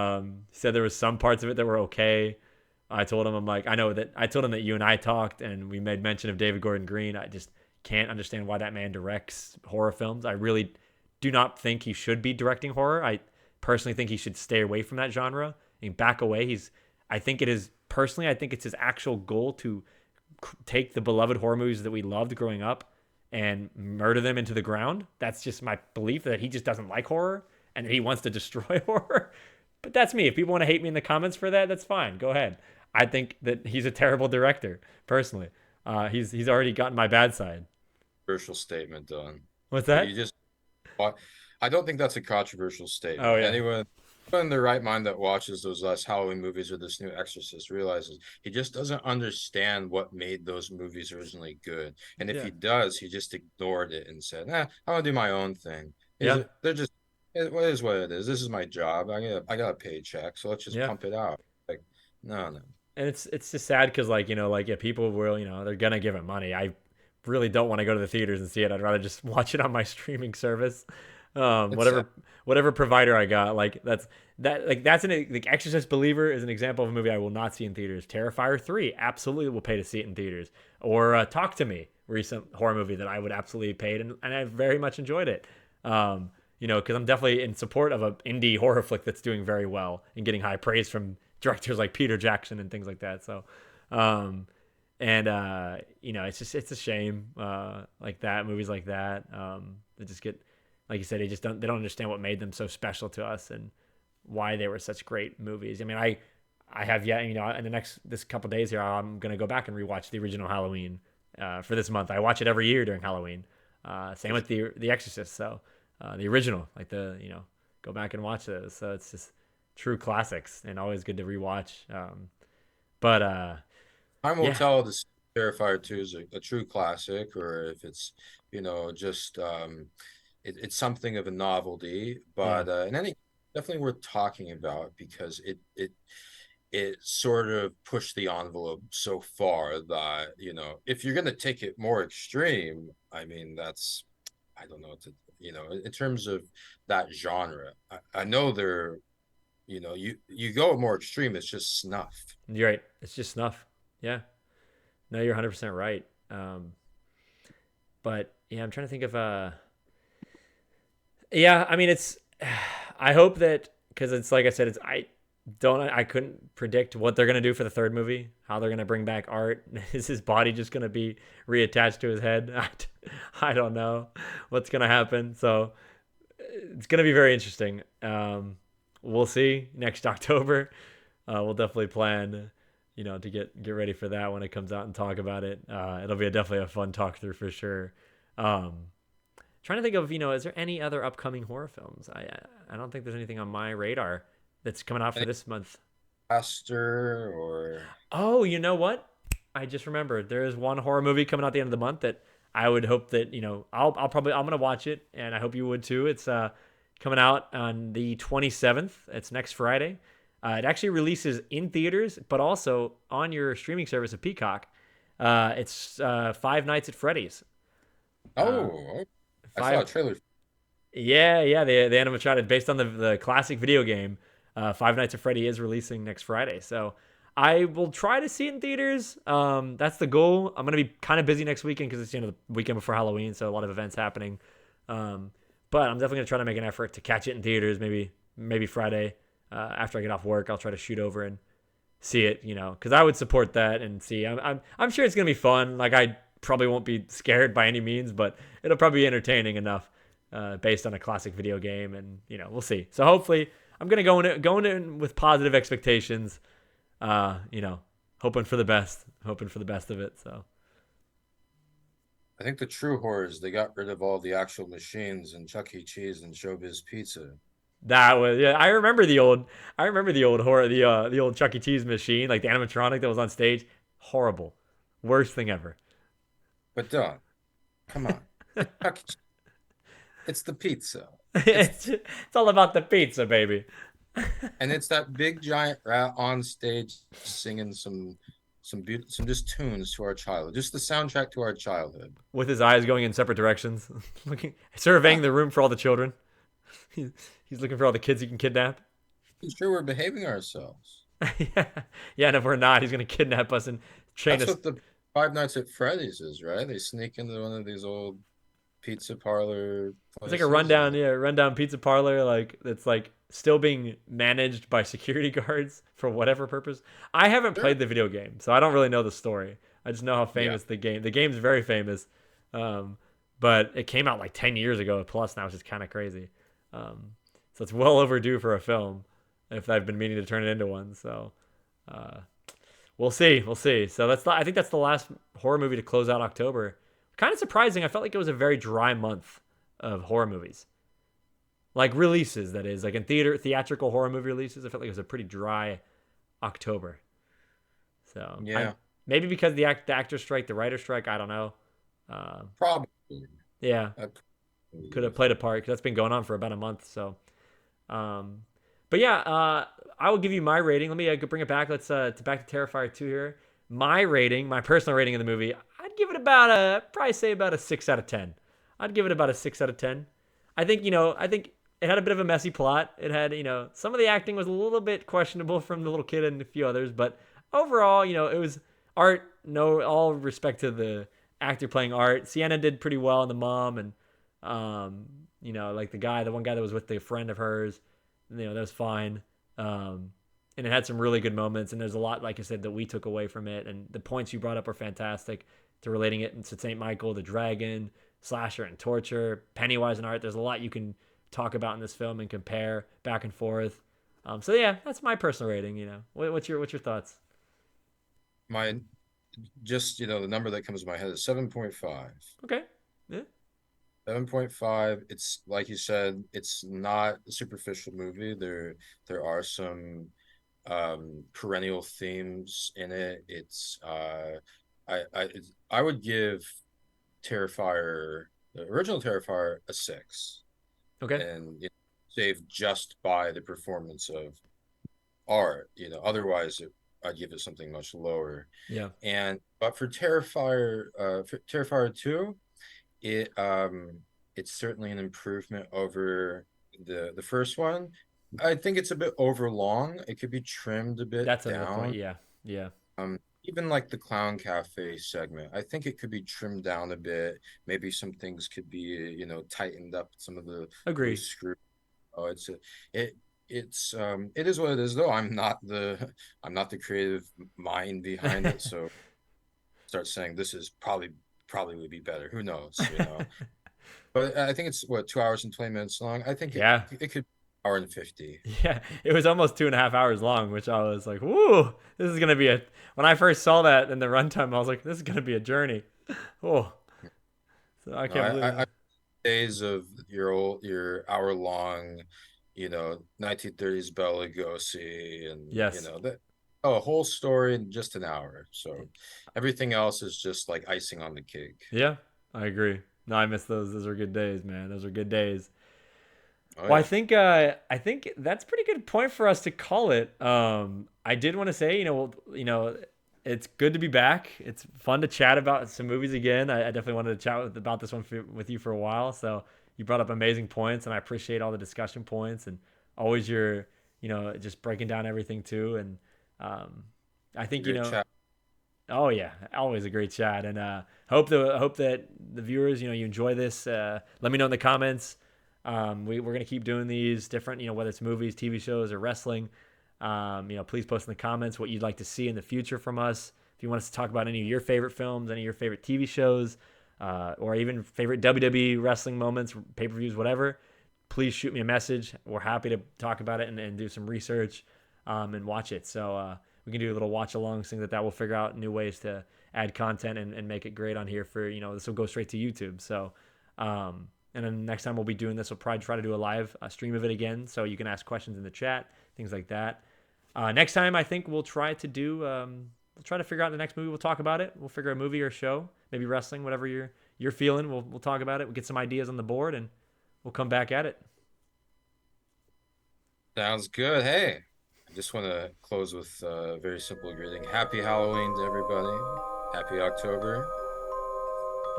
said there was some parts of it that were okay. I told him I told him that you and I talked and we made mention of David Gordon Green. I just can't understand why that man directs horror films. I really do not think he should be directing horror. I personally think he should stay away from that genre and back away. I think it's his actual goal to take the beloved horror movies that we loved growing up and murder them into the ground. That's just my belief that he just doesn't like horror and that he wants to destroy horror. But that's me. If people want to hate me in the comments for that, that's fine. Go ahead. I think that he's a terrible director, personally. He's already gotten my bad side. Controversial statement, Don. What's that? I don't think that's a controversial statement. Oh, yeah. Anyone in their right mind that watches those last Halloween movies or this new Exorcist realizes he just doesn't understand what made those movies originally good. And if he does, he just ignored it and said, I want to do my own thing. They're just, it is what it is. This is my job. I got a paycheck, so let's just pump it out. Like, no. And it's just sad because people will, they're going to give it money. I really don't want to go to the theaters and see it. I'd rather just watch it on my streaming service. Whatever provider I got, Exorcist Believer is an example of a movie I will not see in theaters. Terrifier 3 absolutely will pay to see it in theaters. Or Talk to Me, recent horror movie that I would absolutely pay and I very much enjoyed it. Because I'm definitely in support of an indie horror flick that's doing very well and getting high praise from directors like Peter Jackson and things like that. So, it's a shame like that, movies like that that just get. Like you said, they don't understand what made them so special to us and why they were such great movies. I mean, I have yet, in this couple days here, I'm going to go back and rewatch the original Halloween for this month. I watch it every year during Halloween. Same with the Exorcist. So the original, go back and watch those. So it's just true classics and always good to rewatch. Time will tell if this Terrifier 2 is a true classic or if it's, just it's something of a novelty, but definitely worth talking about because it sort of pushed the envelope so far that if you're going to take it more extreme, I mean I don't know in terms of that genre. I know they're you go more extreme, it's just snuff. You're right, it's just snuff. Yeah, no, you're 100% right. But yeah, I'm trying to think of yeah, I mean, I hope that because it's like I said, I couldn't predict what they're gonna do for the third movie. How they're gonna bring back Art? Is his body just gonna be reattached to his head? I don't know what's gonna happen. So it's gonna be very interesting. We'll see next October. We'll definitely plan, to get ready for that when it comes out and talk about it. It'll be definitely a fun talk through for sure. Trying to think of, is there any other upcoming horror films? I don't think there's anything on my radar that's coming out for this month. Pastor or oh, you know what? I just remembered there is one horror movie coming out at the end of the month that I would hope that I'm gonna watch it and I hope you would too. It's coming out on the 27th. It's next Friday. It actually releases in theaters, but also on your streaming service of Peacock. It's Five Nights at Freddy's. I saw a trailer. Yeah, the animatronic based on the classic video game. Five Nights at Freddy is releasing next Friday, so I will try to see it in theaters. That's the goal. I'm gonna be kind of busy next weekend because it's the weekend before Halloween, so a lot of events happening. Um, but I'm definitely gonna try to make an effort to catch it in theaters. Maybe Friday after I get off work, I'll try to shoot over and see it. Because I would support that and see. I'm sure it's gonna be fun. Like I probably won't be scared by any means, but it'll probably be entertaining enough based on a classic video game, and we'll see. So hopefully, I'm gonna go in with positive expectations. Hoping for the best, of it. So I think the true horror is they got rid of all the actual machines in Chuck E. Cheese and Showbiz Pizza. that was I remember the old horror, the old Chuck E. Cheese machine, like the animatronic that was on stage. Horrible, worst thing ever. But Don, come on, it's Chuck E. Cheese. It's the pizza. It's all about the pizza, baby. And it's that big giant rat on stage singing some just tunes to our childhood, just the soundtrack to our childhood. With his eyes going in separate directions, surveying the room for all the children. He's looking for all the kids he can kidnap. I'm sure we're behaving ourselves. Yeah, and if we're not, he's gonna kidnap us and train That's us. what the Five Nights at Freddy's is, right? They sneak into one of these old pizza parlor It's like a places. rundown pizza parlor. Like it's like still being managed by security guards for whatever purpose. I haven't played the video game, so I don't really know the story. I just know how famous the game's very famous. But it came out like 10 years ago plus now, which is kind of crazy. So it's well overdue for a film if I've been meaning to turn it into one. So we'll see. So I think that's the last horror movie to close out October. Kind of surprising. I felt like it was a very dry month of horror movies. Like releases, that is. Like in theatrical horror movie releases, I felt like it was a pretty dry October. So Yeah. maybe because the actor strike, the writer strike, I don't know. Probably. Yeah, could have played a part because that's been going on for about a month. So, but yeah, I will give you my rating. Let me bring it back. Let's back to Terrifier 2 here. My personal rating of the movie, I'd give it probably say about a 6 out of 10. I'd give it about a 6 out of 10. I think it had a bit of a messy plot. It had, some of the acting was a little bit questionable from the little kid and a few others, but overall, it was art. No, all respect to the actor playing Art. Sienna did pretty well in the mom, and like the one guy that was with the friend of hers, that was fine. And it had some really good moments, and there's a lot, like I said, that we took away from it, and the points you brought up are fantastic. To relating it to St. Michael, the dragon, slasher, and torture, Pennywise, and Art. There's a lot you can talk about in this film and compare back and forth. So yeah, that's my personal rating. What's your thoughts? My just the number that comes to my head is 7.5. Okay. Yeah. 7.5. It's like you said, it's not a superficial movie. There are some perennial themes in it. It's I would give Terrifier, the original Terrifier, a 6. Okay. And saved just by the performance of Art. Otherwise I'd give it something much lower. Yeah. But for Terrifier 2, it's certainly an improvement over the first one. I think it's a bit overlong. It could be trimmed a bit That's down. another point. Yeah. Even like the Clown Cafe segment, I think it could be trimmed down a bit. Maybe some things could be, tightened up. Some of the Agree. screw. Oh, it is what it is, though. I'm not the creative mind behind it, so start saying this is probably would be better. Who knows, But I think it's 2 hours and 20 minutes long. I think it could be 1 hour and 50. Yeah, it was almost 2.5 hours long, which I was like, "Woo, this is gonna be When I first saw that in the runtime, I was like, "This is gonna be a journey." Oh, so I can't believe days of your hour long, 1930s Bela Lugosi, and yes, a whole story in just an hour. So everything else is just like icing on the cake. Yeah, I agree. No, I miss those. Those are good days, man. Those are good days. Oh, Well, yeah. I think that's a pretty good point for us to call it. I did want to say, it's good to be back. It's fun to chat about some movies again. I definitely wanted to chat about this one with you for a while. So you brought up amazing points, and I appreciate all the discussion points and always your, just breaking down everything too. And I think Great chat. Oh yeah, always a great chat, and hope that the viewers, you enjoy this. Let me know in the comments. We're gonna keep doing these different, whether it's movies, TV shows, or wrestling. Please post in the comments what you'd like to see in the future from us. If you want us to talk about any of your favorite films, any of your favorite TV shows, or even favorite WWE wrestling moments, pay-per-views, whatever, please shoot me a message. We're happy to talk about it and do some research and watch it. So we can do a little watch along, things like that. We'll figure out new ways to add content and make it great on here for, this will go straight to YouTube. So, and then next time we'll be doing this, we'll probably try to do a live stream of it again. So you can ask questions in the chat, things like that. Next time, I think we'll try to do, we'll try to figure out the next movie. We'll talk about it. We'll figure a movie or show, maybe wrestling, whatever you're feeling. We'll talk about it. We'll get some ideas on the board and we'll come back at it. Sounds good. Hey, I just want to close with a very simple greeting. Happy Halloween to everybody. Happy October.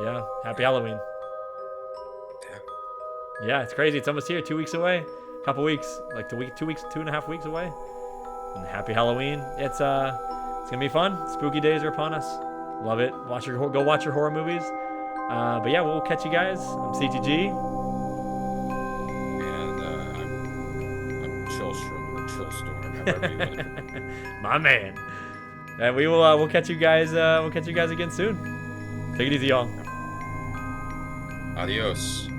Yeah. Happy Halloween. Damn. Yeah, it's crazy. It's almost here. 2 weeks away. A couple weeks. Like 2 weeks, 2.5 weeks away. And happy Halloween. It's gonna be fun. Spooky days are upon us. Love it. Go watch your horror movies. But yeah, we'll catch you guys. I'm CTG. And I'm Chillstrom or Chillstorm, however you want to put it. My man. And we'll catch you guys. We'll catch you guys again soon. Take it easy, y'all. Adios.